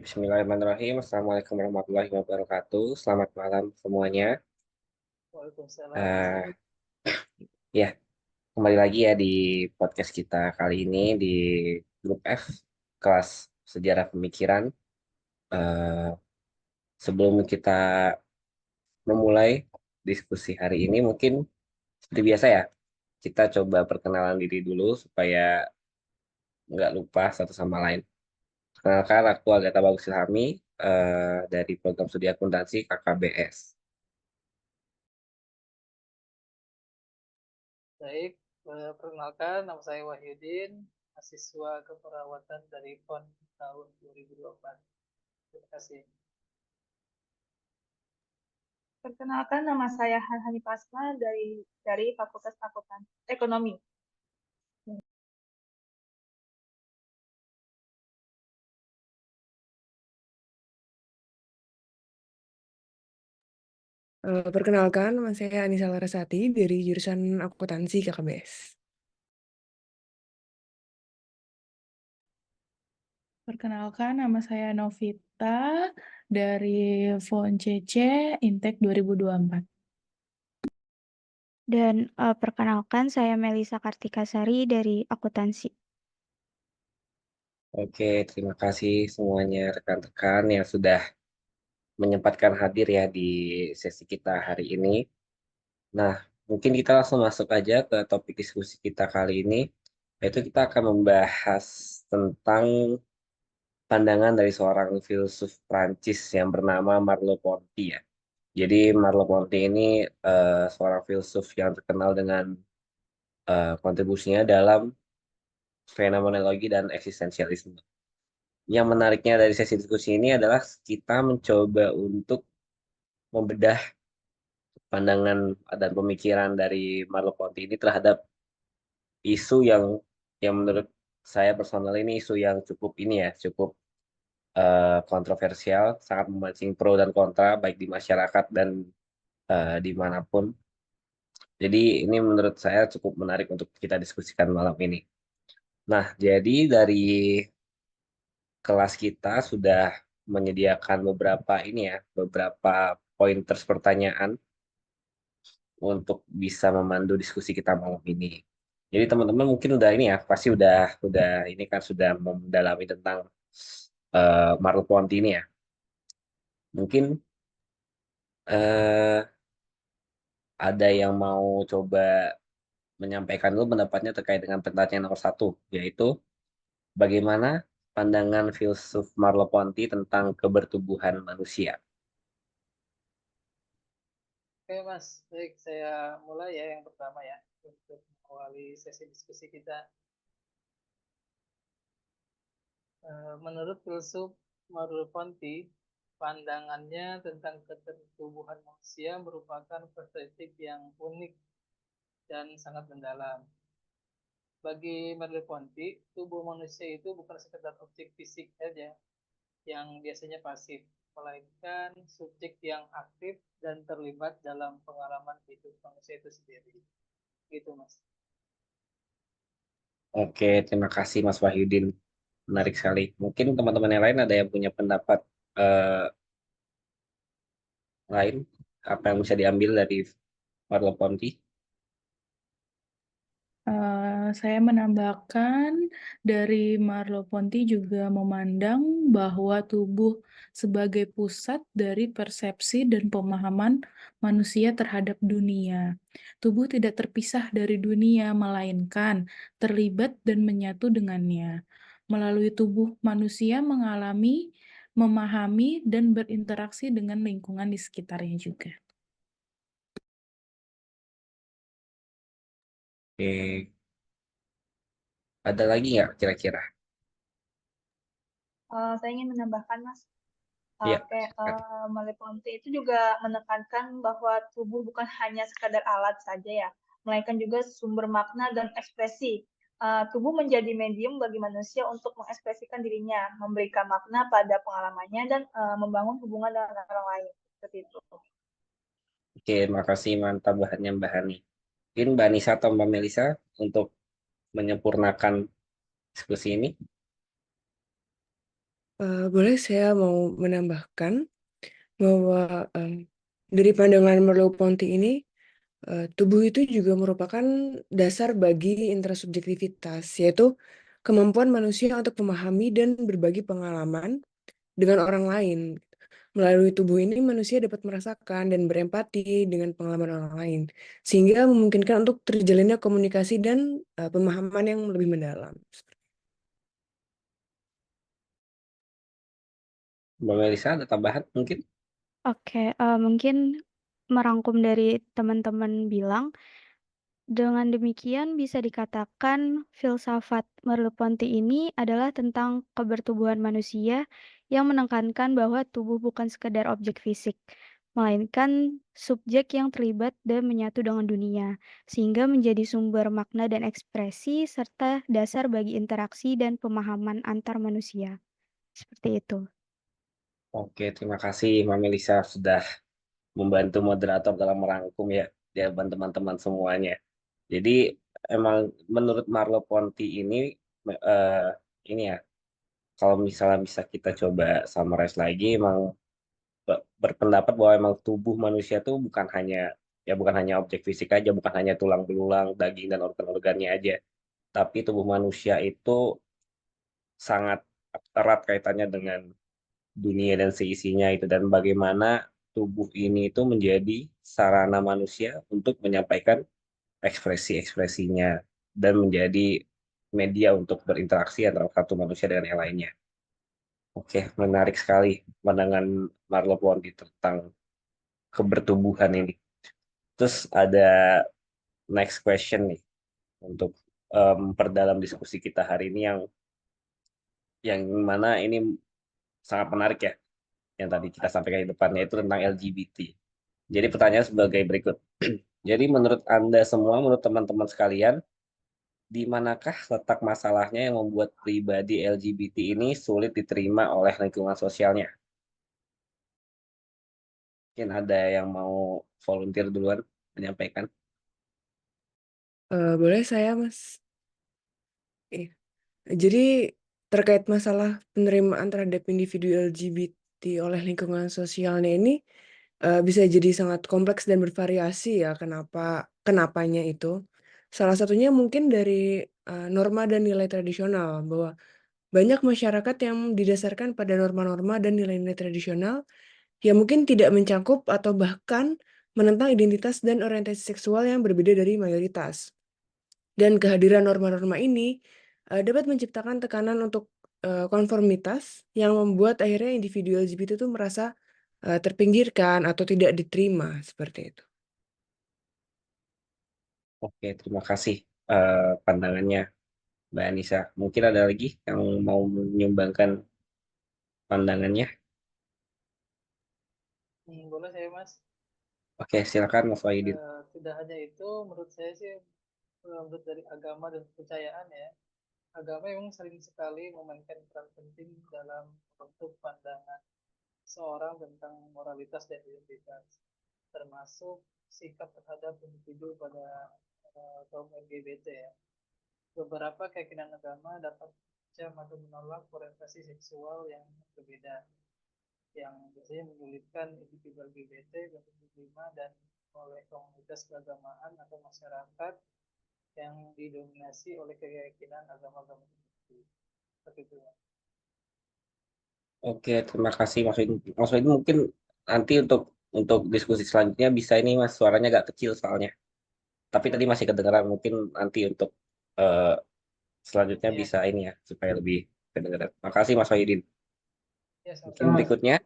Bismillahirrahmanirrahim. Assalamualaikum warahmatullahi wabarakatuh. Selamat malam semuanya. Waalaikumsalam, Mas Eh Dani. ya, kembali lagi ya di podcast kita kali ini di grup F, kelas Sejarah Pemikiran. Eh Sebelum kita memulai diskusi hari ini, mungkin seperti biasa ya, kita coba perkenalan diri dulu supaya nggak lupa satu sama lain. Kenalkan, aku Agatha Bagus Ilhami dari program studi akuntansi KKBS. Baik, perkenalkan nama saya Wahyudin, mahasiswa keperawatan dari PON tahun 2024. Terima kasih. Perkenalkan, nama saya Hanhani Pasma dari Fakultas Akuntansi Ekonomi. Perkenalkan, nama saya Anissa Larasati dari jurusan Akuntansi KKBS. Perkenalkan, nama saya Novita dari FON CC Intek 2024. Dan perkenalkan, saya Melisa Kartikasari dari Akuntansi. Oke, terima kasih semuanya rekan-rekan yang sudah menyempatkan hadir ya di sesi kita hari ini. Nah, mungkin kita langsung masuk aja ke topik diskusi kita kali ini, yaitu kita akan membahas tentang pandangan dari seorang filsuf Prancis yang bernama Merleau-Ponty ya. Jadi Merleau-Ponty ini seorang filsuf yang terkenal dengan kontribusinya dalam fenomenologi dan eksistensialisme. Yang menariknya dari sesi diskusi ini adalah kita mencoba untuk membedah pandangan dan pemikiran dari Merleau-Ponty ini terhadap isu yang menurut saya personal ini isu yang cukup ini ya, cukup kontroversial, sangat memancing pro dan kontra baik di masyarakat dan dimanapun. Jadi ini menurut saya cukup menarik untuk kita diskusikan malam ini. Nah, jadi dari kelas kita sudah menyediakan beberapa pointers pertanyaan untuk bisa memandu diskusi kita malam ini. Jadi teman-teman mungkin udah ini ya, pasti udah ini kan sudah mendalami tentang Merleau-Ponty ini ya. Mungkin eh, ada yang mau coba menyampaikan dulu pendapatnya terkait dengan pertanyaan nomor satu, yaitu bagaimana pandangan filsuf Merleau-Ponty tentang kebertubuhan manusia. Oke, Mas. Baik, saya mulai ya yang pertama ya untuk mengawali sesi diskusi kita. Menurut filsuf Merleau-Ponty, pandangannya tentang ketertubuhan manusia merupakan perspektif yang unik dan sangat mendalam. Bagi Merleau-Ponty, tubuh manusia itu bukan sekedar objek fisik saja yang biasanya pasif, melainkan subjek yang aktif dan terlibat dalam pengalaman hidup manusia itu sendiri. Gitu, Mas. Oke, terima kasih Mas Wahyudin. Menarik sekali. Mungkin teman-teman yang lain ada yang punya pendapat eh, lain, apa yang bisa diambil dari Merleau-Ponty? Saya menambahkan dari Merleau-Ponty juga memandang bahwa tubuh sebagai pusat dari persepsi dan pemahaman manusia terhadap dunia. Tubuh tidak terpisah dari dunia, melainkan terlibat dan menyatu dengannya. Melalui tubuh manusia mengalami, memahami, dan berinteraksi dengan lingkungan di sekitarnya juga. Oke, ada lagi nggak kira-kira? Saya ingin menambahkan, Mas, Iya, kayak silakan. Merleau-Ponty itu juga menekankan bahwa tubuh bukan hanya sekadar alat saja ya, melainkan juga sumber makna dan ekspresi. Tubuh menjadi medium bagi manusia untuk mengekspresikan dirinya, memberikan makna pada pengalamannya, dan membangun hubungan dengan orang lain. Seperti itu. Oke, makasih mantap bahannya Mbak Hani. Mungkin Mbak Nisa atau Mbak Melisa untuk menyempurnakan diskusi ini. Boleh saya mau menambahkan bahwa dari pandangan Merleau-Ponty ini, tubuh itu juga merupakan dasar bagi intrasubjektivitas, yaitu kemampuan manusia untuk memahami dan berbagi pengalaman dengan orang lain. Melalui tubuh ini manusia dapat merasakan dan berempati dengan pengalaman orang lain, sehingga memungkinkan untuk terjalinnya komunikasi dan pemahaman yang lebih mendalam. Mbak Melisa ada tambahan mungkin? Oke, mungkin merangkum dari teman-teman bilang, dengan demikian bisa dikatakan filsafat Merleau-Ponty ini adalah tentang kebertubuhan manusia yang menekankan bahwa tubuh bukan sekedar objek fisik, melainkan subjek yang terlibat dan menyatu dengan dunia, sehingga menjadi sumber makna dan ekspresi serta dasar bagi interaksi dan pemahaman antar manusia. Seperti itu. Oke, terima kasih Mbak Melisa sudah membantu moderator dalam merangkum ya jawaban teman-teman semuanya. Jadi emang menurut Merleau-Ponty eh, ini ya, kalau misalnya bisa kita coba summarize lagi, emang berpendapat bahwa emang tubuh manusia tuh bukan hanya objek fisik aja, bukan hanya tulang belulang, daging dan organ-organnya aja, tapi tubuh manusia itu sangat erat kaitannya dengan dunia dan seisinya itu, dan bagaimana tubuh ini itu menjadi sarana manusia untuk menyampaikan ekspresi-ekspresinya dan menjadi media untuk berinteraksi antara satu manusia dengan yang lainnya. Oke, menarik sekali pandangan Merleau-Ponty tentang kebertubuhan ini. Terus ada next question nih untuk perdalam diskusi kita hari ini yang mana ini sangat menarik ya, yang tadi kita sampaikan di depannya itu tentang LGBT. Jadi pertanyaan sebagai berikut. Jadi menurut Anda semua, menurut teman-teman sekalian, di manakah letak masalahnya yang membuat pribadi LGBT ini sulit diterima oleh lingkungan sosialnya? Mungkin ada yang mau volunteer duluan menyampaikan. Boleh saya, Mas? Iya. Jadi terkait masalah penerimaan terhadap individu LGBT oleh lingkungan sosialnya ini bisa jadi sangat kompleks dan bervariasi ya kenapanya itu. Salah satunya mungkin dari norma dan nilai tradisional, bahwa banyak masyarakat yang didasarkan pada norma-norma dan nilai-nilai tradisional yang mungkin tidak mencakup atau bahkan menentang identitas dan orientasi seksual yang berbeda dari mayoritas. Dan kehadiran norma-norma ini dapat menciptakan tekanan untuk konformitas yang membuat akhirnya individu LGBT itu merasa terpinggirkan atau tidak diterima, seperti itu. Oke, terima kasih pandangannya Mbak Anissa. Mungkin ada lagi yang mau menyumbangkan pandangannya. Boleh saya Mas. Oke, silakan Mas Wahidin. Tidak hanya itu, menurut saya sih menurut dari agama dan kepercayaan ya, agama memang sering sekali memainkan peran penting dalam membentuk pandangan seorang tentang moralitas dan identitas, termasuk sikap terhadap individu pada kaum LGBT ya. Beberapa keyakinan agama dapat mencam atau menolak orientasi seksual yang berbeda, yang biasanya menyulitkan individu LGBT untuk diterima dan oleh komunitas keagamaan atau masyarakat yang didominasi oleh keyakinan agama-agama tertentu. Seperti itu. Oke, terima kasih Mas Wahidin. Mas Wahidin mungkin nanti untuk diskusi selanjutnya bisa ini Mas, suaranya agak kecil soalnya. Tapi tadi masih kedengaran, mungkin nanti untuk eh, selanjutnya Ya, bisa ini ya supaya lebih kedengaran. Makasih Mas Wahidin. ya Mungkin sama-sama. berikutnya.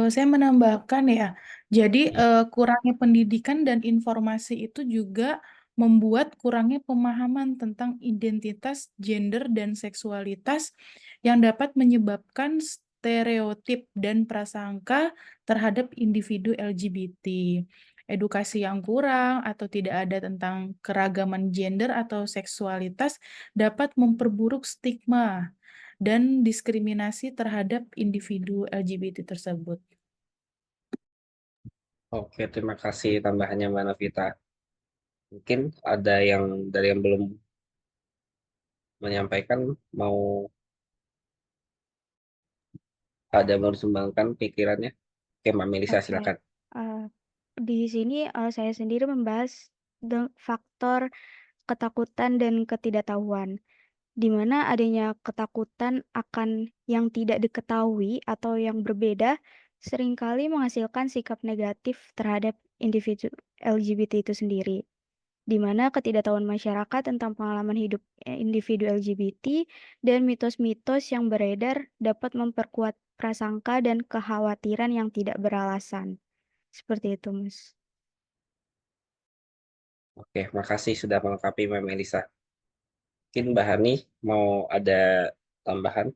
Saya menambahkan ya, jadi kurangnya pendidikan dan informasi itu juga membuat kurangnya pemahaman tentang identitas, gender, dan seksualitas yang dapat menyebabkan stereotip dan prasangka terhadap individu LGBT. Edukasi yang kurang atau tidak ada tentang keragaman gender atau seksualitas dapat memperburuk stigma dan diskriminasi terhadap individu LGBT tersebut. Oke, terima kasih tambahannya Mbak Novita. Mungkin ada yang dari yang belum menyampaikan mau ada mau disumbangkan pikirannya? Oke, Mbak Melisa, Oke, silakan. di sini saya sendiri membahas faktor ketakutan dan ketidaktahuan, di mana adanya ketakutan akan yang tidak diketahui atau yang berbeda seringkali menghasilkan sikap negatif terhadap individu LGBT itu sendiri, di mana ketidaktahuan masyarakat tentang pengalaman hidup individu LGBT dan mitos-mitos yang beredar dapat memperkuat prasangka dan kekhawatiran yang tidak beralasan. Seperti itu, Mas. Oke, makasih sudah melengkapi Mbak Melisa. Mungkin Mbak Hani mau ada tambahan?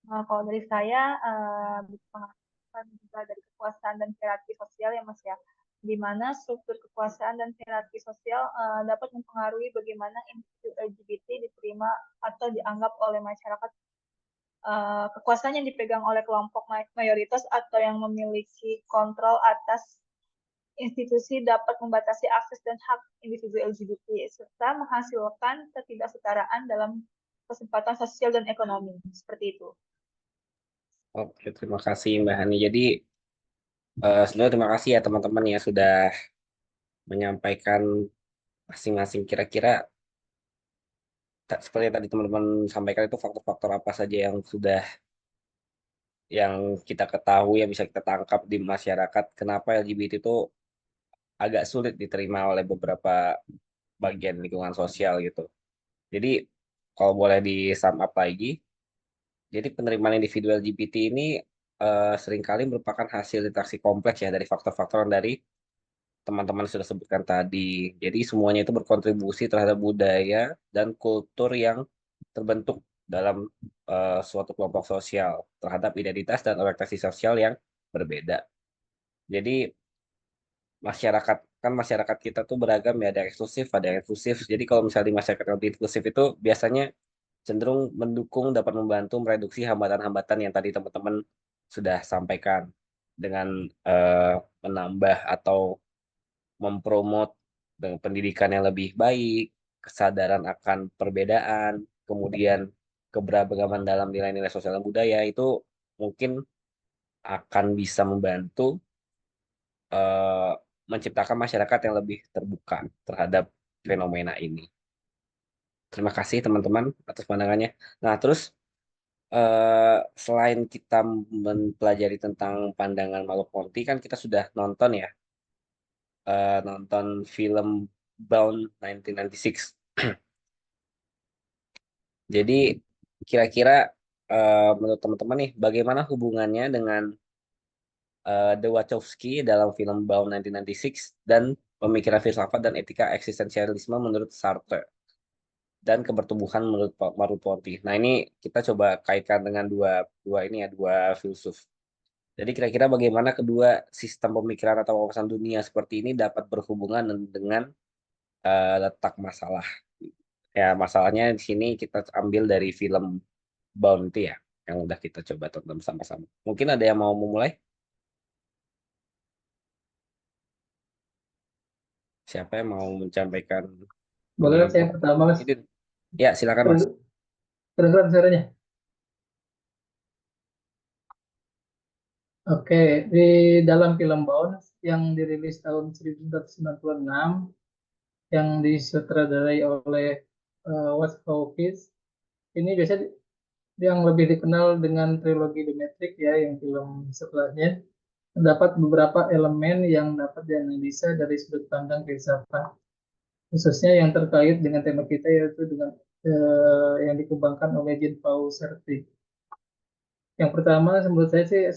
Kalau dari saya, pengakuan juga dari kekuasaan dan hierarki sosial ya Mas ya, di mana struktur kekuasaan dan hierarki sosial dapat mempengaruhi bagaimana individu LGBT diterima atau dianggap oleh masyarakat. Kekuasaan yang dipegang oleh kelompok mayoritas atau yang memiliki kontrol atas institusi dapat membatasi akses dan hak individu LGBT serta menghasilkan ketidaksetaraan dalam kesempatan sosial dan ekonomi. Seperti itu. Oke, terima kasih Mbak Hani. Jadi, sebenarnya terima kasih ya teman-teman ya sudah menyampaikan masing-masing kira-kira seperti yang tadi teman-teman sampaikan itu faktor-faktor apa saja yang kita ketahui yang bisa kita tangkap di masyarakat kenapa LGBT itu agak sulit diterima oleh beberapa bagian lingkungan sosial gitu. Jadi kalau boleh di sum up lagi, jadi penerimaan individu LGBT ini seringkali merupakan hasil interaksi kompleks ya dari faktor-faktor dari teman-teman sudah sebutkan tadi. Jadi semuanya itu berkontribusi terhadap budaya dan kultur yang terbentuk dalam suatu kelompok sosial terhadap identitas dan orientasi sosial yang berbeda. Jadi masyarakat kita tuh beragam ya, ada eksklusif, ada yang inklusif. Jadi kalau misalnya di masyarakat yang lebih inklusif itu biasanya cenderung mendukung, dapat membantu mereduksi hambatan-hambatan yang tadi teman-teman sudah sampaikan dengan eh, menambah atau mempromot dengan pendidikan yang lebih baik, kesadaran akan perbedaan, kemudian keberagaman dalam nilai-nilai sosial dan budaya itu mungkin akan bisa membantu eh, menciptakan masyarakat yang lebih terbuka terhadap fenomena ini. Terima kasih teman-teman atas pandangannya. Nah, terus selain kita mempelajari tentang pandangan makhluk Ponti, kan kita sudah nonton ya, nonton film Bound 1996. Jadi kira-kira menurut teman-teman nih, bagaimana hubungannya dengan The Wachowski dalam film Bound 1996 dan pemikiran filsafat dan etika eksistensialisme menurut Sartre dan kebertumbuhan menurut Merleau-Ponty. Nah, ini kita coba kaitkan dengan dua filsuf. Jadi kira-kira bagaimana kedua sistem pemikiran atau wawasan dunia seperti ini dapat berhubungan dengan letak masalah. Ya, masalahnya di sini kita ambil dari film Bounty ya, yang udah kita coba tonton sama-sama. Mungkin ada yang mau memulai? Siapa yang mau menyampaikan Boleh pandangan saya pertama, Mas. ini? Ya, silakan Mas. Kedengeran suaranya? Oke, di dalam film Bound yang dirilis tahun 1996 yang disutradarai oleh Wachowski, ini biasanya yang lebih dikenal dengan trilogi The Matrix ya, yang film setelahnya, terdapat beberapa elemen yang dapat dianalisa dari sudut pandang filsafat, khususnya yang terkait dengan tema kita yaitu dengan yang dikembangkan oleh Jean-Paul Sartre. Yang pertama, menurut saya sih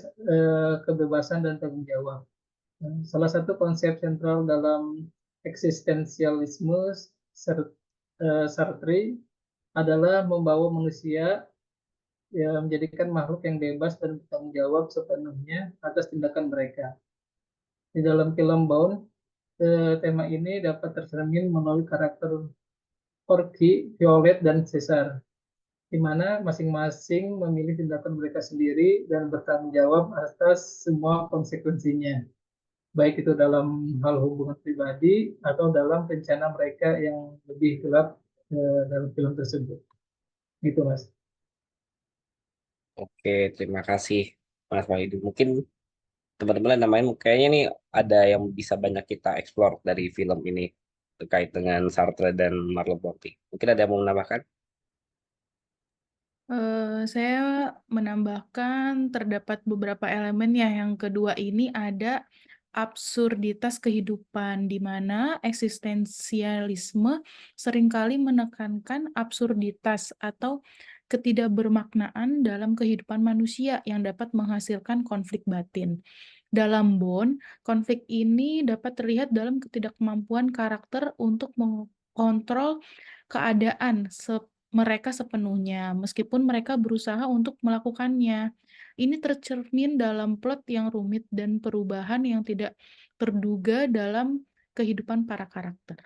kebebasan dan tanggung jawab. Salah satu konsep sentral dalam eksistensialisme Sartre adalah membawa manusia ya, menjadikan makhluk yang bebas dan bertanggung jawab sepenuhnya atas tindakan mereka. Di dalam film Bound, tema ini dapat tercermin melalui karakter Porky, Violet, dan Caesar, di mana masing-masing memilih tindakan mereka sendiri dan bertanggung jawab atas semua konsekuensinya, baik itu dalam hal hubungan pribadi atau dalam rencana mereka yang lebih gelap dalam film tersebut. Gitu, Mas. Oke, terima kasih Mas Wahyudi. Mungkin teman-teman yang namanya kayaknya nih ada yang bisa banyak kita explore dari film ini terkait dengan Sartre dan Merleau-Ponty. Mungkin ada yang mau menambahkan? Saya menambahkan terdapat beberapa elemen ya. Yang kedua ini ada absurditas kehidupan, di mana eksistensialisme seringkali menekankan absurditas atau ketidakbermaknaan dalam kehidupan manusia yang dapat menghasilkan konflik batin. Dalam Bond, konflik ini dapat terlihat dalam ketidakmampuan karakter untuk mengontrol keadaan mereka sepenuhnya, meskipun mereka berusaha untuk melakukannya. Ini tercermin dalam plot yang rumit dan perubahan yang tidak terduga dalam kehidupan para karakter.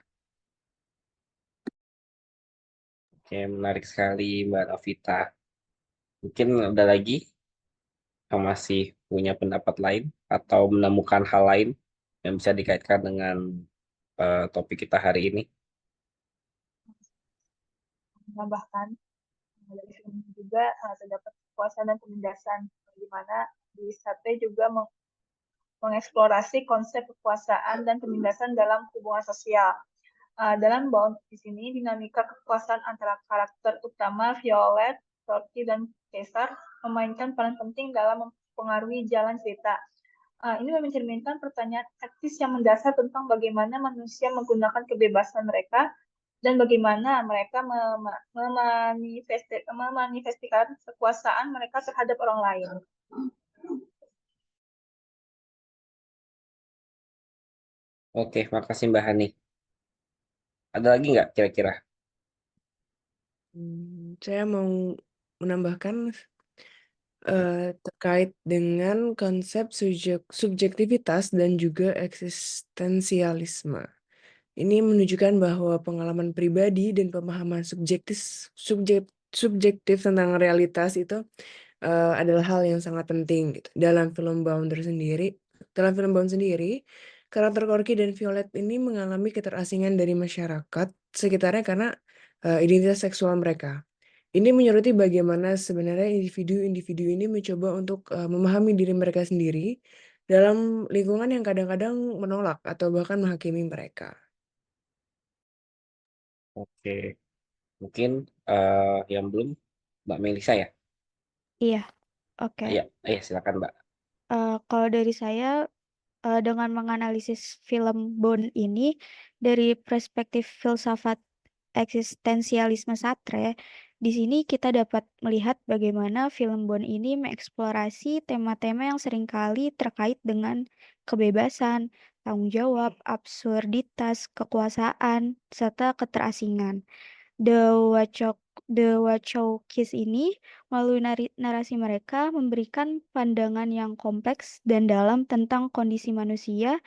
Oke, menarik sekali Mbak Novita. Mungkin ada lagi yang masih punya pendapat lain atau menemukan hal lain yang bisa dikaitkan dengan topik kita hari ini. Menambahkan dari film ini juga terdapat kepuasan dan penindasan, di mana di Sate juga mengeksplorasi konsep kekuasaan dan penindasan dalam hubungan sosial. Dalam Bound di sini dinamika kekuasaan antara karakter utama Violet, Torky, dan Caesar memainkan peran penting dalam mempengaruhi jalan cerita. Ini mencerminkan pertanyaan etis yang mendasar tentang bagaimana manusia menggunakan kebebasan mereka dan bagaimana mereka memanifestasikan kekuasaan mereka terhadap orang lain. Oke, makasih Mbak Hani. Ada lagi nggak kira-kira? Saya mau menambahkan terkait dengan konsep subjektivitas dan juga eksistensialisme. Ini menunjukkan bahwa pengalaman pribadi dan pemahaman subjektif tentang realitas itu adalah hal yang sangat penting gitu. Dalam film Bound sendiri, karakter Corky dan Violet ini mengalami keterasingan dari masyarakat sekitarnya karena identitas seksual mereka. Ini menyoroti bagaimana sebenarnya individu-individu ini mencoba untuk memahami diri mereka sendiri dalam lingkungan yang kadang-kadang menolak atau bahkan menghakimi mereka. Oke, mungkin yang belum Mbak Melisa ya? Iya, oke. Iya, silakan Mbak. Kalau dari saya, dengan menganalisis film Bond ini dari perspektif filsafat eksistensialisme Sartre, di sini kita dapat melihat bagaimana film Bond ini mengeksplorasi tema-tema yang seringkali terkait dengan kebebasan, tanggung jawab, absurditas, kekuasaan, serta keterasingan. The Wachowskis ini melalui narasi mereka memberikan pandangan yang kompleks dan dalam tentang kondisi manusia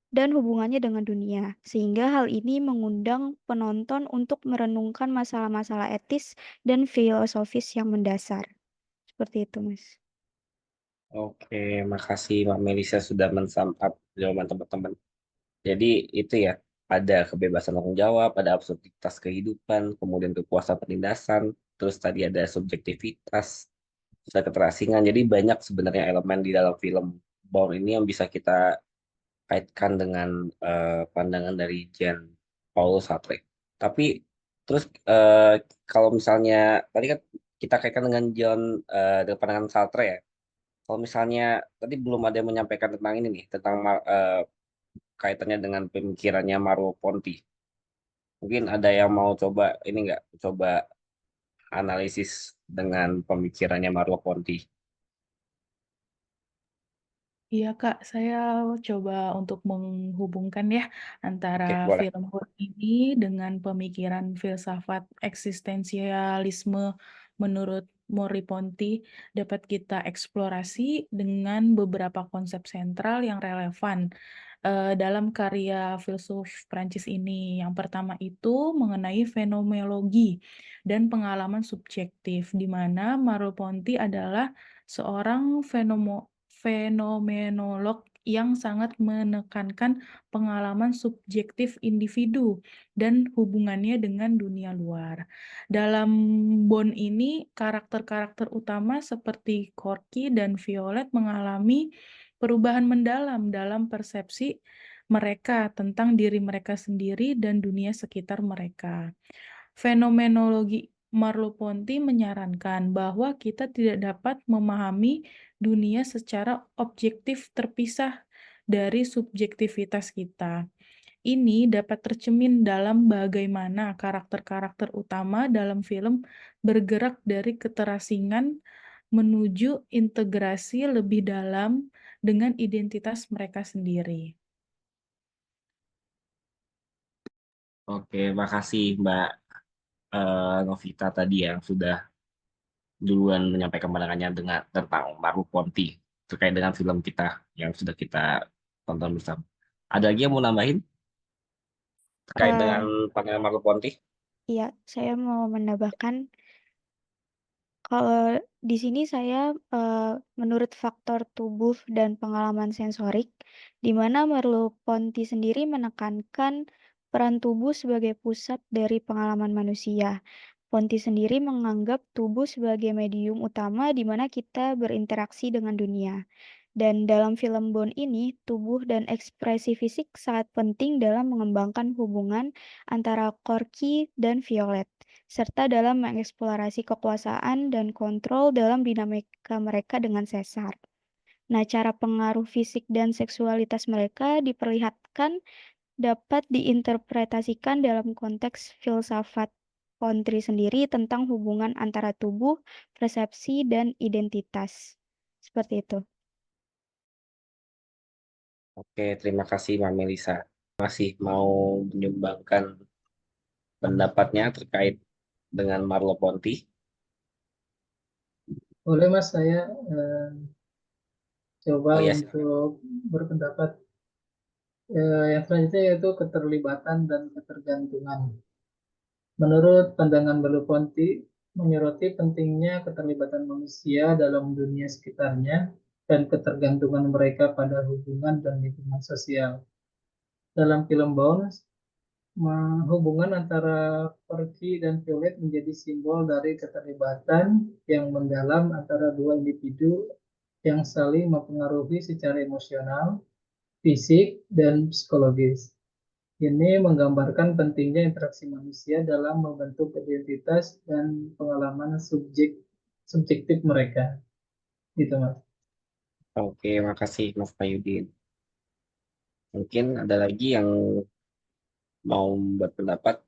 dan hubungannya dengan dunia, sehingga hal ini mengundang penonton untuk merenungkan masalah-masalah etis dan filosofis yang mendasar. Seperti itu, Mas. Oke, makasih Mbak Melisa sudah mensum up jawaban teman-teman. Jadi itu ya, ada kebebasan tanggung jawab, ada absurditas kehidupan, kemudian kekuasaan penindasan, terus tadi ada subjektivitas, ada keterasingan. Jadi banyak sebenarnya elemen di dalam film Bourne ini yang bisa kita kaitkan dengan pandangan dari Jean Paul Sartre. Tapi terus kalau misalnya tadi kan kita kaitkan dengan dengan pandangan Sartre ya. Kalau misalnya tadi belum ada yang menyampaikan tentang ini nih, tentang kaitannya dengan pemikirannya Mario Ponti. Mungkin ada yang mau coba ini nggak, coba analisis dengan pemikirannya Mario Ponti. Iya Kak, saya coba untuk menghubungkan ya antara Oke, boleh. film horor ini dengan pemikiran filsafat eksistensialisme menurut Merleau-Ponty dapat kita eksplorasi dengan beberapa konsep sentral yang relevan dalam karya filsuf Prancis ini. Yang pertama itu mengenai fenomenologi dan pengalaman subjektif, di mana Merleau-Ponty adalah seorang fenomenolog yang sangat menekankan pengalaman subjektif individu dan hubungannya dengan dunia luar. Dalam Bond ini, karakter-karakter utama seperti Corky dan Violet mengalami perubahan mendalam dalam persepsi mereka tentang diri mereka sendiri dan dunia sekitar mereka. Fenomenologi Merleau-Ponty menyarankan bahwa kita tidak dapat memahami dunia secara objektif terpisah dari subjektivitas kita. Ini dapat tercermin dalam bagaimana karakter-karakter utama dalam film bergerak dari keterasingan menuju integrasi lebih dalam dengan identitas mereka sendiri. Oke, makasih Mbak Novita tadi yang sudah duluan menyampaikan pandangannya tentang Merleau-Ponty terkait dengan film kita yang sudah kita tonton bersama. Ada lagi yang mau nambahin terkait dengan Eh, pandangan Merleau-Ponty? Iya, saya mau menambahkan kalau di sini saya menurut faktor tubuh dan pengalaman sensorik, di mana Merleau-Ponty sendiri menekankan peran tubuh sebagai pusat dari pengalaman manusia. Ponty sendiri menganggap tubuh sebagai medium utama di mana kita berinteraksi dengan dunia. Dan dalam film Bond ini, tubuh dan ekspresi fisik sangat penting dalam mengembangkan hubungan antara Corky dan Violet, serta dalam mengeksplorasi kekuasaan dan kontrol dalam dinamika mereka dengan Caesar. Nah, cara pengaruh fisik dan seksualitas mereka diperlihatkan dapat diinterpretasikan dalam konteks filsafat Ponty sendiri tentang hubungan antara tubuh, persepsi, dan identitas. Seperti itu. Oke, terima kasih Mbak Melisa. Masih mau menyumbangkan pendapatnya terkait dengan Merleau-Ponty? Boleh Mas, saya coba Oh ya, silakan. untuk berpendapat. Yang selanjutnya yaitu keterlibatan dan ketergantungan. Menurut pandangan Merleau-Ponty, menyoroti pentingnya keterlibatan manusia dalam dunia sekitarnya dan ketergantungan mereka pada hubungan dan lingkungan sosial. Dalam film Bones, hubungan antara Perky dan Violet menjadi simbol dari keterlibatan yang mendalam antara dua individu yang saling mempengaruhi secara emosional, fisik, dan psikologis. Ini menggambarkan pentingnya interaksi manusia dalam membentuk identitas dan pengalaman subjektif mereka. Gitu, Mas. Oke, makasih Mas Payudin. Mungkin ada lagi yang mau berpendapat?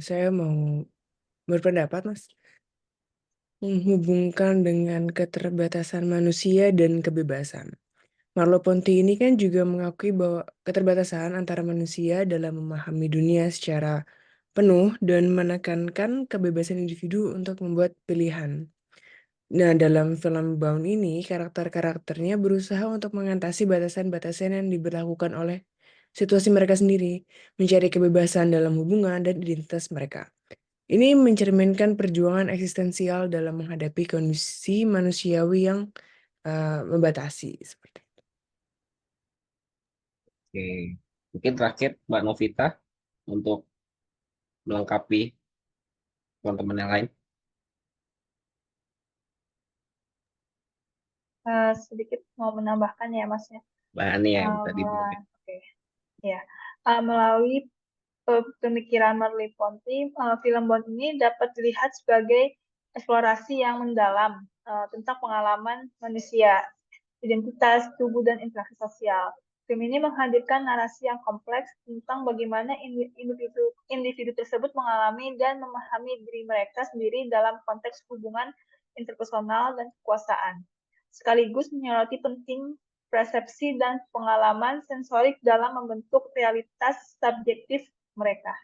Saya mau berpendapat, Mas. Menghubungkan dengan keterbatasan manusia dan kebebasan. Merleau-Ponty ini kan juga mengakui bahwa keterbatasan antara manusia dalam memahami dunia secara penuh dan menekankan kebebasan individu untuk membuat pilihan. Nah, dalam film Bound ini, karakter-karakternya berusaha untuk mengatasi batasan-batasan yang diberlakukan oleh situasi mereka sendiri, mencari kebebasan dalam hubungan dan identitas mereka. Ini mencerminkan perjuangan eksistensial dalam menghadapi kondisi manusiawi yang membatasi. Seperti itu. Oke, mungkin terakhir Mbak Novita untuk melengkapi teman-teman yang lain. Sedikit mau menambahkan ya, Mas ya. Mbak Ani yang tadi belum. Oke, ya. Melalui pemikiran Merleau-Ponty, film Bond ini dapat dilihat sebagai eksplorasi yang mendalam tentang pengalaman manusia, identitas, tubuh, dan interaksi sosial. Film ini menghadirkan narasi yang kompleks tentang bagaimana individu tersebut mengalami dan memahami diri mereka sendiri dalam konteks hubungan interpersonal dan kekuasaan, sekaligus menyoroti penting persepsi dan pengalaman sensorik dalam membentuk realitas subjektif mereka.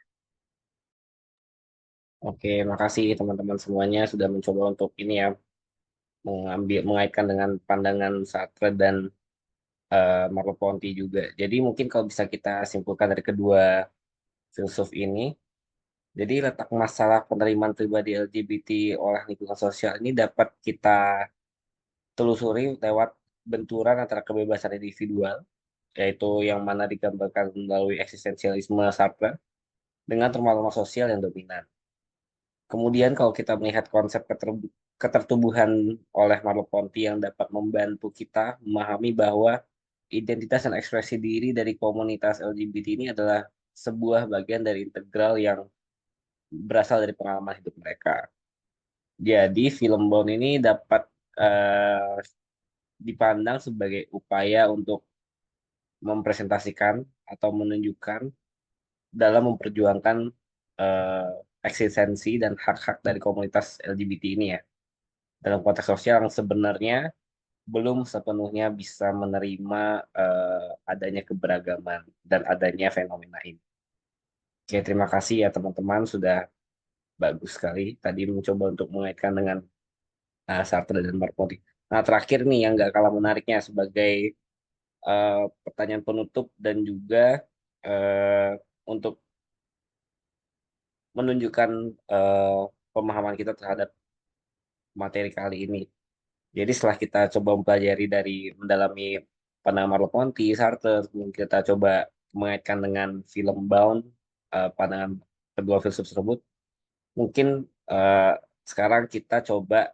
Oke, makasih teman-teman semuanya sudah mencoba untuk ini ya mengaitkan dengan pandangan Sartre dan Merleau-Ponty juga. Jadi mungkin kalau bisa kita simpulkan dari kedua filsuf ini, jadi letak masalah penerimaan pribadi LGBT oleh lingkungan sosial ini dapat kita telusuri lewat benturan antara kebebasan individual, yaitu yang mana digambarkan melalui eksistensialisme Sartre, dengan norma-norma sosial yang dominan. Kemudian kalau kita melihat konsep ketertubuhan oleh Merleau-Ponty yang dapat membantu kita memahami bahwa identitas dan ekspresi diri dari komunitas LGBT ini adalah sebuah bagian dari integral yang berasal dari pengalaman hidup mereka. Jadi film Bound ini dapat eh, dipandang sebagai upaya untuk mempresentasikan atau menunjukkan dalam memperjuangkan eh, eksistensi dan hak-hak dari komunitas LGBT ini ya, dalam konteks sosial yang sebenarnya belum sepenuhnya bisa menerima adanya keberagaman dan adanya fenomena ini. Oke, terima kasih ya teman-teman, sudah bagus sekali tadi mencoba untuk mengaitkan dengan Sartre dan Merleau-Ponty. Nah, terakhir nih yang nggak kalah menariknya sebagai pertanyaan penutup dan juga eh, untuk menunjukkan eh, pemahaman kita terhadap materi kali ini. Jadi setelah kita coba mempelajari dari mendalami pandangan Merleau-Ponty, Sartre, kemudian kita coba mengaitkan dengan film Bound, pandangan kedua filsuf tersebut, mungkin eh, sekarang kita coba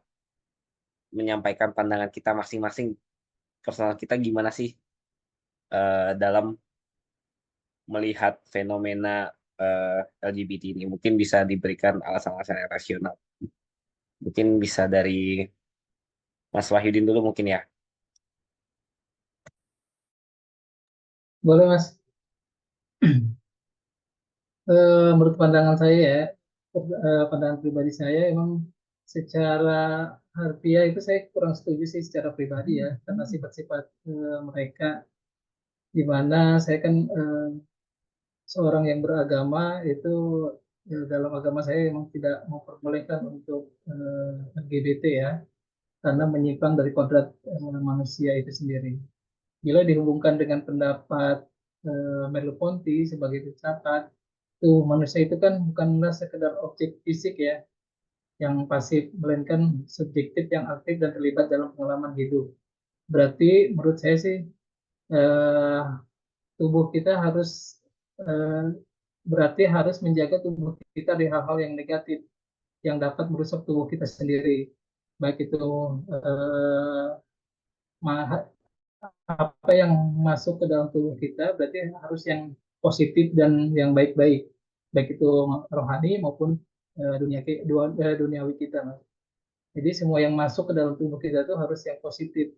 menyampaikan pandangan kita masing-masing, personal kita gimana sih dalam melihat fenomena LGBT ini. Mungkin bisa diberikan alasan-alasan yang rasional. Mungkin bisa dari Mas Wahyudin dulu mungkin ya. Boleh, Mas. Menurut pandangan saya ya, pandangan pribadi saya emang secara harfiah itu saya kurang setuju sih secara pribadi ya, karena sifat-sifat mereka di mana saya kan seorang yang beragama itu dalam agama saya memang tidak memperbolehkan untuk LGBT ya, karena menyimpang dari kodrat manusia itu sendiri. Bila dihubungkan dengan pendapat Merleau-Ponty sebagai filsafat, tuh manusia itu kan bukanlah sekedar objek fisik ya, yang pasif, melainkan subjektif yang aktif dan terlibat dalam pengalaman hidup. Berarti menurut saya sih eh, tubuh kita harus eh, berarti harus menjaga tubuh kita dari hal-hal yang negatif yang dapat merusak tubuh kita sendiri. Baik itu eh, apa yang masuk ke dalam tubuh kita berarti harus yang positif dan yang baik-baik, baik itu rohani maupun duniawi kita, Mas. Jadi semua yang masuk ke dalam tubuh kita itu harus yang positif.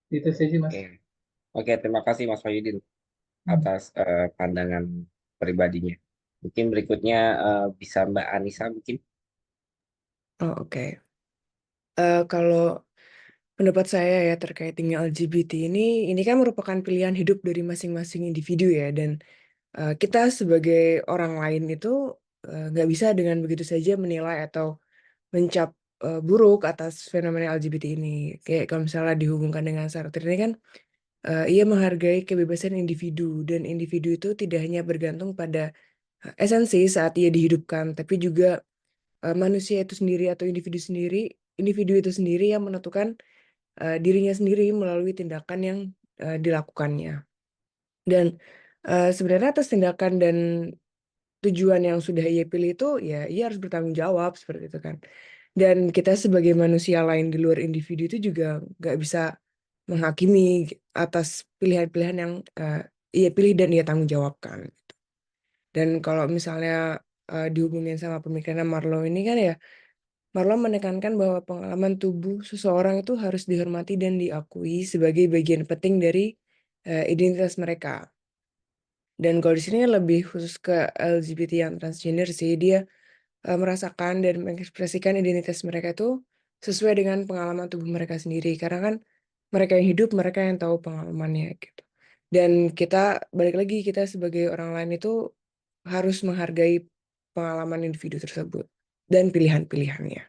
Itu saja, Mas. Oke, Oke, terima kasih Mas Wahyudin Hmm. atas pandangan pribadinya. Mungkin berikutnya bisa Mbak Anissa mungkin. Oh, oke. Kalau pendapat saya ya terkait dengan LGBT ini kan merupakan pilihan hidup dari masing-masing individu ya, dan kita sebagai orang lain itu nggak bisa dengan begitu saja menilai atau mencap buruk atas fenomena LGBT ini. Kayak kalau misalnya dihubungkan dengan Sartre ini kan ia menghargai kebebasan individu, dan individu itu tidak hanya bergantung pada esensi saat ia dihidupkan, tapi juga manusia itu sendiri atau individu itu sendiri yang menentukan dirinya sendiri melalui tindakan yang dilakukannya. Dan sebenarnya atas tindakan dan tujuan yang sudah ia pilih itu ya ia harus bertanggung jawab seperti itu kan. Dan kita sebagai manusia lain di luar individu itu juga nggak bisa menghakimi atas pilihan-pilihan yang ia pilih dan ia tanggung jawabkan. Dan kalau misalnya dihubungin sama pemikiran Marlowe ini kan ya, Marlowe menekankan bahwa pengalaman tubuh seseorang itu harus dihormati dan diakui sebagai bagian penting dari identitas mereka. Dan kalau di sini lebih khusus ke LGBT yang transgender sih, dia merasakan dan mengekspresikan identitas mereka itu sesuai dengan pengalaman tubuh mereka sendiri. Karena kan mereka yang hidup, mereka yang tahu pengalamannya gitu. Dan kita balik lagi, kita sebagai orang lain itu harus menghargai pengalaman individu tersebut dan pilihan-pilihannya.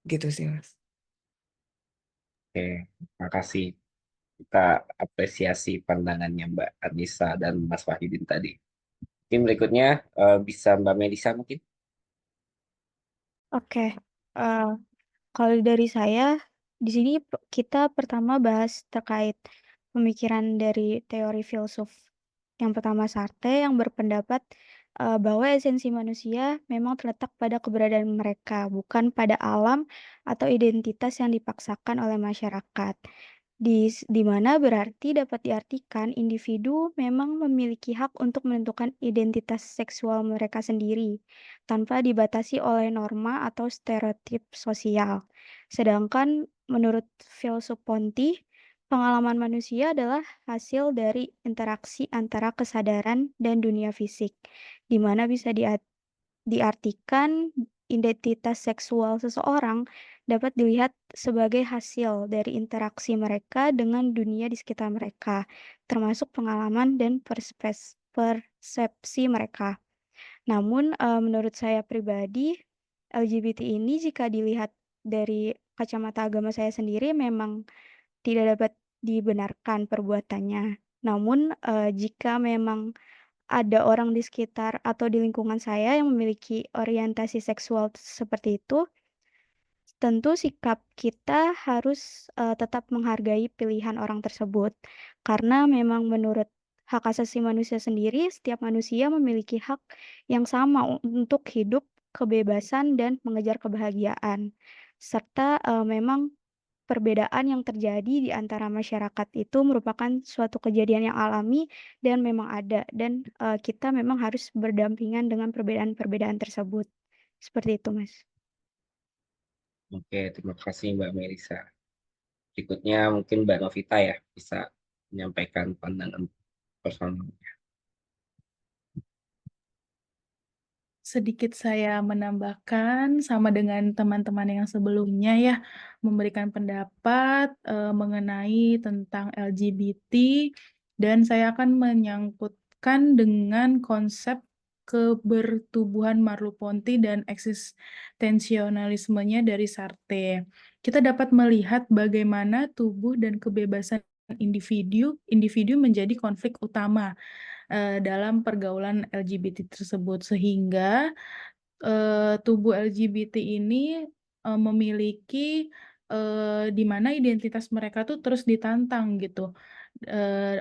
Gitu sih, Mas. Oke, terima kasih. Kita apresiasi pandangannya Mbak Anissa dan Mas Wahyudin tadi. Mungkin berikutnya bisa Mbak Melisa mungkin. Oke, kalau dari saya, Di sini kita pertama bahas terkait pemikiran dari teori filsuf. Yang pertama Sartre yang berpendapat bahwa esensi manusia memang terletak pada keberadaan mereka, bukan pada alam atau identitas yang dipaksakan oleh masyarakat. Di mana berarti dapat diartikan individu memang memiliki hak untuk menentukan identitas seksual mereka sendiri, tanpa dibatasi oleh norma atau stereotip sosial. Sedangkan menurut filsuf Ponti, pengalaman manusia adalah hasil dari interaksi antara kesadaran dan dunia fisik, di mana bisa diartikan identitas seksual seseorang dapat dilihat sebagai hasil dari interaksi mereka dengan dunia di sekitar mereka, termasuk pengalaman dan persepsi mereka. Namun, menurut saya pribadi, LGBT ini jika dilihat dari kacamata agama saya sendiri memang tidak dapat dibenarkan perbuatannya. Namun, jika memang ada orang di sekitar atau di lingkungan saya yang memiliki orientasi seksual seperti itu, tentu sikap kita harus, tetap menghargai pilihan orang tersebut. Karena memang menurut hak asasi manusia sendiri, setiap manusia memiliki hak yang sama untuk hidup, kebebasan, dan mengejar kebahagiaan. Serta, memang perbedaan yang terjadi di antara masyarakat itu merupakan suatu kejadian yang alami dan memang ada dan, kita memang harus berdampingan dengan perbedaan-perbedaan tersebut. Seperti itu, Mas. Oke, terima kasih Mbak Melisa. Berikutnya mungkin Mbak Novita ya bisa menyampaikan pandangan personal. Sedikit saya menambahkan sama dengan teman-teman yang sebelumnya ya, memberikan pendapat mengenai tentang LGBT dan saya akan menyangkutkan dengan konsep kebertubuhan Merleau-Ponty dan eksistensionalismenya dari Sartre. Kita dapat melihat bagaimana tubuh dan kebebasan individu menjadi konflik utama dalam pergaulan LGBT tersebut sehingga tubuh LGBT ini memiliki di mana identitas mereka tuh terus ditantang gitu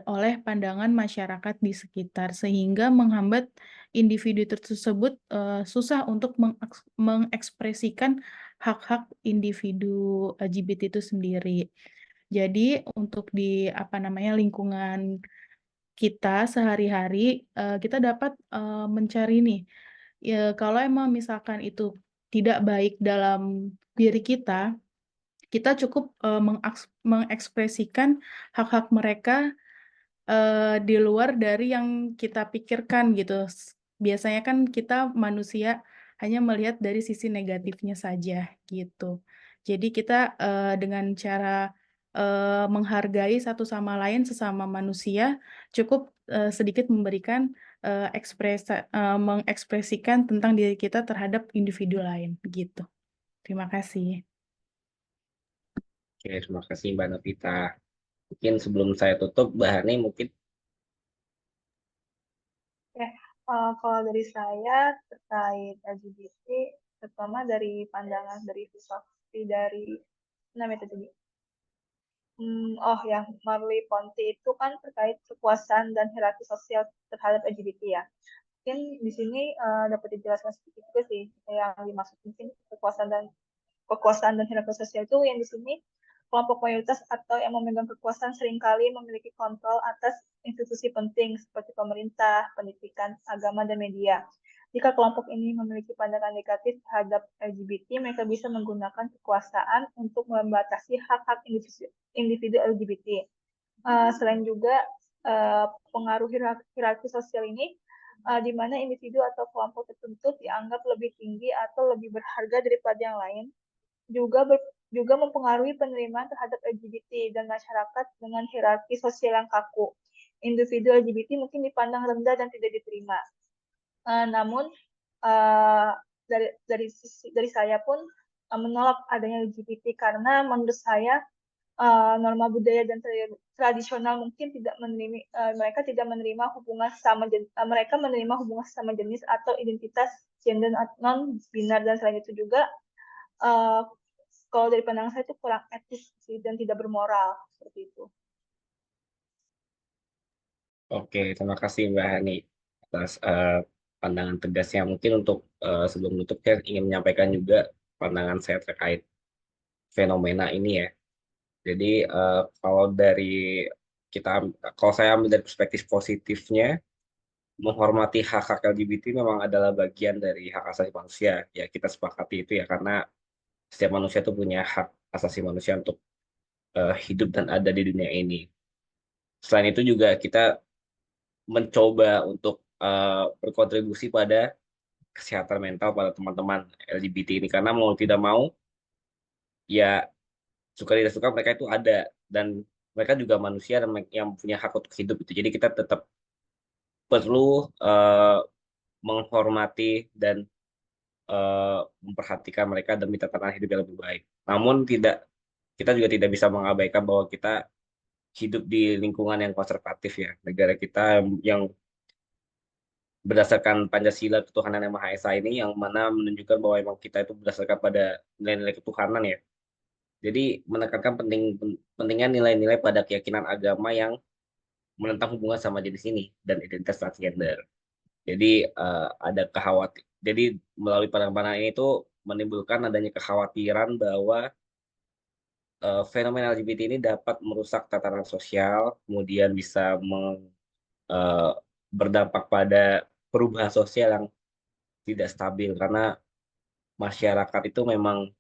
oleh pandangan masyarakat di sekitar sehingga menghambat individu tersebut susah untuk mengekspresikan hak-hak individu LGBT itu sendiri. Jadi untuk di lingkungan kita sehari-hari kita dapat mencari nih kalau emang misalkan itu tidak baik dalam diri kita, kita cukup mengekspresikan hak-hak mereka di luar dari yang kita pikirkan gitu. Biasanya kan kita manusia hanya melihat dari sisi negatifnya saja gitu. Jadi kita dengan cara menghargai satu sama lain sesama manusia, cukup sedikit memberikan mengekspresikan tentang diri kita terhadap individu lain gitu. Terima kasih. Oke, terima kasih Mbak Novita. Mungkin sebelum saya tutup, Mbak Hani mungkin. Ya, kalau dari saya terkait LGBT, terutama dari pandangan dari filosofi dari namanya tadi. Yang Merleau-Ponty itu kan terkait kekuasaan dan hierarki sosial terhadap LGBT ya. Mungkin di sini dapat dijelaskan sedikit juga sih yang dimaksud mungkin kekuasaan dan hierarki sosial itu yang di sini kelompok mayoritas atau yang memegang kekuasaan seringkali memiliki kontrol atas institusi penting seperti pemerintah, pendidikan, agama, dan media. Jika kelompok ini memiliki pandangan negatif terhadap LGBT, mereka bisa menggunakan kekuasaan untuk membatasi hak-hak individu LGBT. Selain juga pengaruh hierarki sosial ini, di mana individu atau kelompok tertentu dianggap lebih tinggi atau lebih berharga daripada yang lain, juga mempengaruhi penerimaan terhadap LGBT dan masyarakat dengan hierarki sosial yang kaku. Individu LGBT mungkin dipandang rendah dan tidak diterima. Namun dari saya pun menolak adanya LGBT karena menurut saya norma budaya dan tradisional mungkin mereka tidak menerima hubungan mereka menerima hubungan sama jenis atau identitas gender non binar, dan selain itu juga kalau dari pandangan saya itu kurang etis sih dan tidak bermoral seperti itu. Oke, terima kasih Mbak Hani atas pandangan tegasnya. Mungkin untuk sebelum menutup, saya ingin menyampaikan juga pandangan saya terkait fenomena ini ya. Jadi kalau dari kalau saya ambil dari perspektif positifnya, menghormati hak-hak LGBT memang adalah bagian dari hak asasi manusia. Ya kita sepakati itu ya, karena setiap manusia itu punya hak asasi manusia untuk hidup dan ada di dunia ini. Selain itu juga kita mencoba untuk berkontribusi pada kesehatan mental pada teman-teman LGBT ini, karena mau tidak mau ya suka tidak suka mereka itu ada, dan mereka juga manusia dan yang punya hak untuk hidup itu. Jadi kita tetap perlu menghormati dan memperhatikan mereka demi tatanan hidup yang lebih baik. Namun kita juga tidak bisa mengabaikan bahwa kita hidup di lingkungan yang konservatif ya. Negara kita yang berdasarkan Pancasila Ketuhanan Yang Maha Esa ini, yang mana menunjukkan bahwa memang kita itu berdasarkan pada nilai-nilai ketuhanan ya. Jadi menekankan pentingnya nilai-nilai pada keyakinan agama yang menentang hubungan sama jenis ini dan identitas transgender. Jadi jadi melalui pandangan ini tuh menimbulkan adanya kekhawatiran bahwa fenomena LGBT ini dapat merusak tatanan sosial, kemudian bisa eh, berdampak pada perubahan sosial yang tidak stabil, karena masyarakat itu memang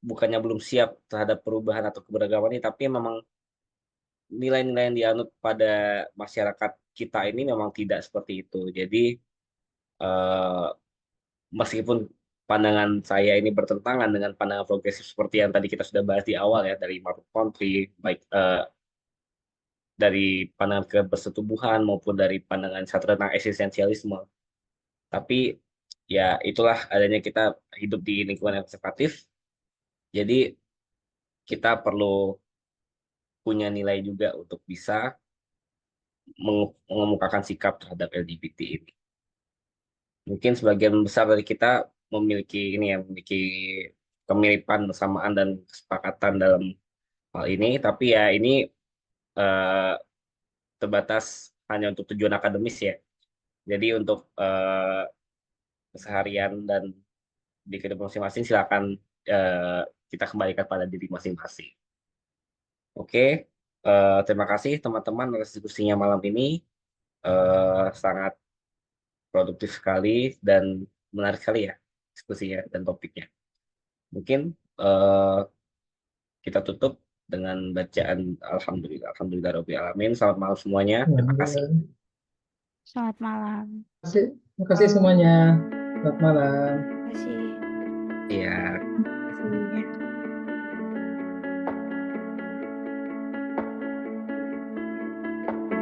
bukannya belum siap terhadap perubahan atau keberagaman ini, tapi memang nilai-nilai yang dianut pada masyarakat kita ini memang tidak seperti itu. Jadi eh, meskipun pandangan saya ini bertentangan dengan pandangan progresif seperti yang tadi kita sudah bahas di awal ya, dari Mark Country, baik dari pandangan kebersetubuhan maupun dari pandangan satu tentang eksistensialisme. Tapi ya itulah adanya kita hidup di lingkungan yang konservatif. Jadi kita perlu punya nilai juga untuk bisa mengemukakan sikap terhadap LGBT ini. Mungkin sebagian besar dari kita memiliki kemiripan, bersamaan dan kesepakatan dalam hal ini, tapi ya ini eh, terbatas hanya untuk tujuan akademis ya. Jadi untuk keseharian dan di kehidupan masing-masing silakan eh, kita kembalikan pada diri masing-masing. Oke, terima kasih teman-teman atas diskusinya malam ini. Sangat produktif sekali dan menarik sekali ya diskusinya dan topiknya. Mungkin kita tutup dengan bacaan Alhamdulillah, Alhamdulillah Alamin. Selamat malam semuanya. Terima kasih. Selamat malam. Terima kasih semuanya. Selamat malam. Terima kasih. Iya.